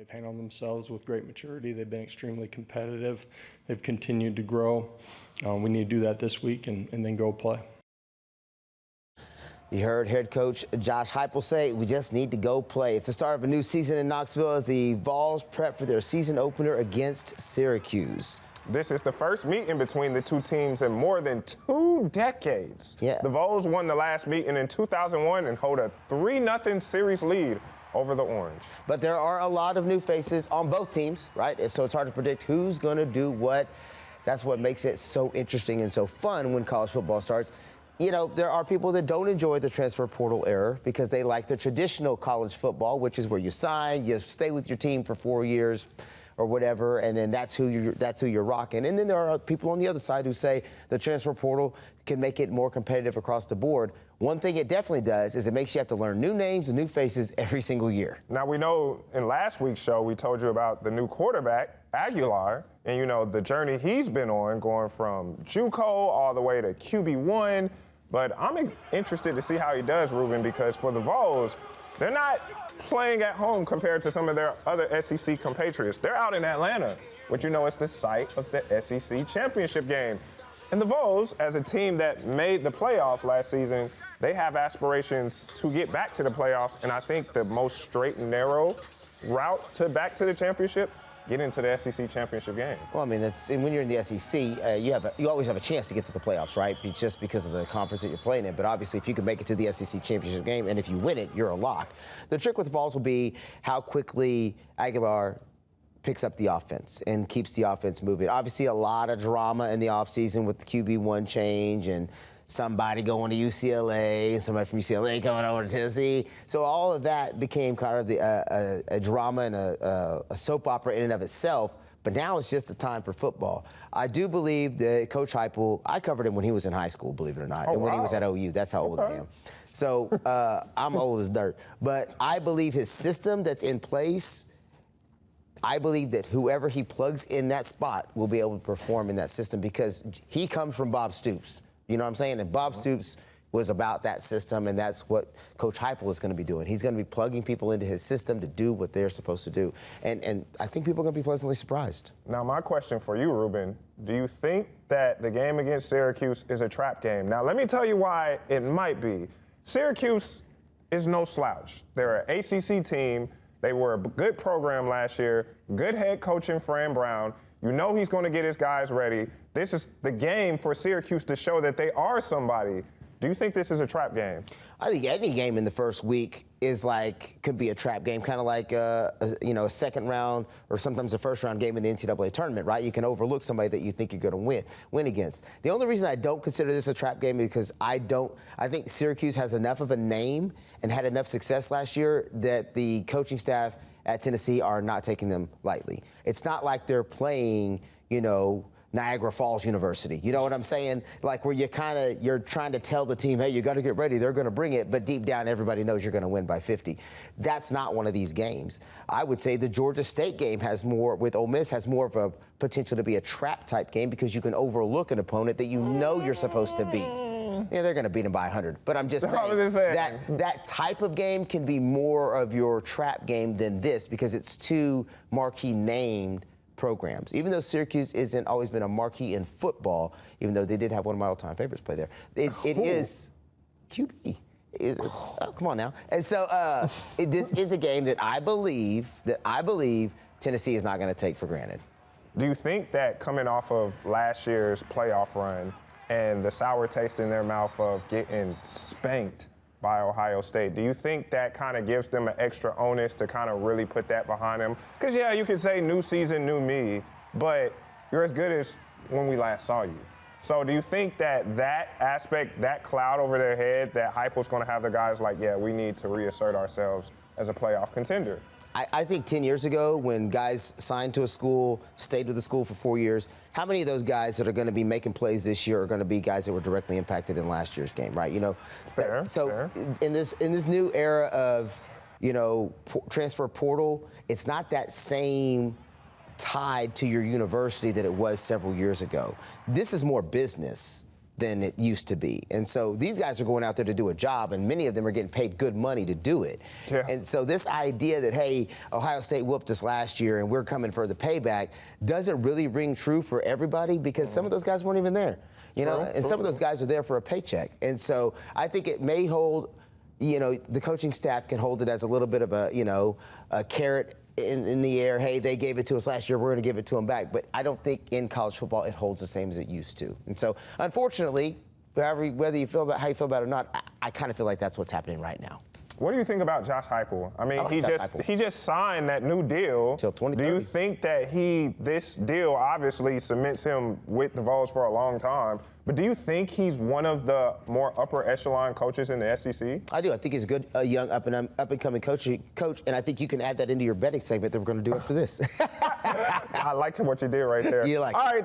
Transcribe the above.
They've handled themselves with great maturity. They've been extremely competitive. They've continued to grow. We need to do that this week and then go play. You heard head coach Josh Heupel say, we just need to go play. It's the start of a new season in Knoxville as the Vols prep for their season opener against Syracuse. This is the first meeting between the two teams in more than 2 decades. Yeah. The Vols won the last meeting in 2001 and hold a 3-0 series lead over the Orange. But there are a lot of new faces on both teams, right? So it's hard to predict who's going to do what. That's what makes it so interesting and so fun when college football starts. You know, there are people that don't enjoy the transfer portal era because they like the traditional college football, which is where you sign, you stay with your team for 4 years or whatever, and then that's who you're rocking. And then there are people on the other side who say the transfer portal can make it more competitive across the board. One thing it definitely does is it makes you have to learn new names and new faces every single year. Now, we know in last week's show, we told you about the new quarterback, Aguilar, and, you know, the journey he's been on going from JUCO all the way to QB1. But I'm interested to see how he does, Ruben, because for the Vols, they're not playing at home compared to some of their other SEC compatriots. They're out in Atlanta, which you know is the site of the SEC championship game. And the Vols, as a team that made the playoffs last season, they have aspirations to get back to the playoffs. And I think the most straight and narrow route to back to the championship, get into the SEC championship game. Well, I mean, and when you're in the SEC, you always have a chance to get to the playoffs, right? Just because of the conference that you're playing in. But obviously, if you can make it to the SEC championship game, and if you win it, you're a lock. The trick with the Vols will be how quickly Aguilar picks up the offense and keeps the offense moving. Obviously, a lot of drama in the offseason with the QB1 change and somebody going to UCLA and somebody from UCLA coming over to Tennessee. So all of that became kind of a drama and a soap opera in and of itself. But now it's just the time for football. I do believe that Coach Heupel, I covered him when he was in high school, believe it or not, and when he was at OU. That's how old I am. So I'm old as dirt. But I believe his system that's in place, I believe that whoever he plugs in that spot will be able to perform in that system because he comes from Bob Stoops. You know what I'm saying? And Bob Stoops was about that system, and that's what Coach Heupel is going to be doing. He's going to be plugging people into his system to do what they're supposed to do. And I think people are going to be pleasantly surprised. Now, my question for you, Ruben, do you think that the game against Syracuse is a trap game? Now, let me tell you why it might be. Syracuse is no slouch. They're an ACC team. They were a good program last year, good head coach in Fran Brown. You know he's going to get his guys ready. This is the game for Syracuse to show that they are somebody. Do you think this is a trap game? I think any game in the first week could be a trap game, kind of like a second round or sometimes a first round game in the NCAA tournament, right? You can overlook somebody that you think you're going to win against. The only reason I don't consider this a trap game is because I think Syracuse has enough of a name and had enough success last year that the coaching staff at Tennessee are not taking them lightly. It's not like they're playing, Niagara Falls University. You know what I'm saying? Like where you're trying to tell the team, hey, you got to get ready. They're going to bring it. But deep down, everybody knows you're going to win by 50. That's not one of these games. I would say the Georgia State game with Ole Miss has more of a potential to be a trap type game because you can overlook an opponent that you know you're supposed to beat. Yeah, they're going to beat them by 100. But I'm just saying that type of game can be more of your trap game than this because it's two marquee named programs. Even though Syracuse isn't always been a marquee in football, even though they did have one of my all-time favorites play there, it is QB. Oh, come on now. And so this is a game that I believe Tennessee is not going to take for granted. Do you think that coming off of last year's playoff run and the sour taste in their mouth of getting spanked by Ohio State, do you think that kind of gives them an extra onus to kind of really put that behind them? Because, yeah, you could say new season, new me, but you're as good as when we last saw you. So do you think that aspect, that cloud over their head, that Heupel's going to have the guys like, yeah, we need to reassert ourselves as a playoff contender? I think 10 years ago when guys signed to a school, stayed with the school for 4 years, how many of those guys that are going to be making plays this year are going to be guys that were directly impacted in last year's game, right? Fair. In this new era of, transfer portal, it's not that same tied to your university that it was several years ago. This is more business than it used to be. And so these guys are going out there to do a job, and many of them are getting paid good money to do it. Yeah. And so this idea that, hey, Ohio State whooped us last year and we're coming for the payback doesn't really ring true for everybody, because some of those guys weren't even there. You know, and some of those guys are there for a paycheck. And so I think it may hold, you know, the coaching staff can hold it as a little bit of a, you know, a carrot in the air. Hey, they gave it to us last year, we're going to give it to them back. But I don't think in college football it holds the same as it used to. And so, unfortunately, whether you feel about how you feel about it or not, I kind of feel like that's what's happening right now. What do you think about Josh Heupel? I mean, I like he just signed that new deal. Till 2030. Do you think that this deal obviously cements him with the Vols for a long time, but do you think he's one of the more upper echelon coaches in the SEC? I do. I think he's a good young up and coming coach, and I think you can add that into your betting segment that we're going to do after this. I liked what you did right there. You like All it. right.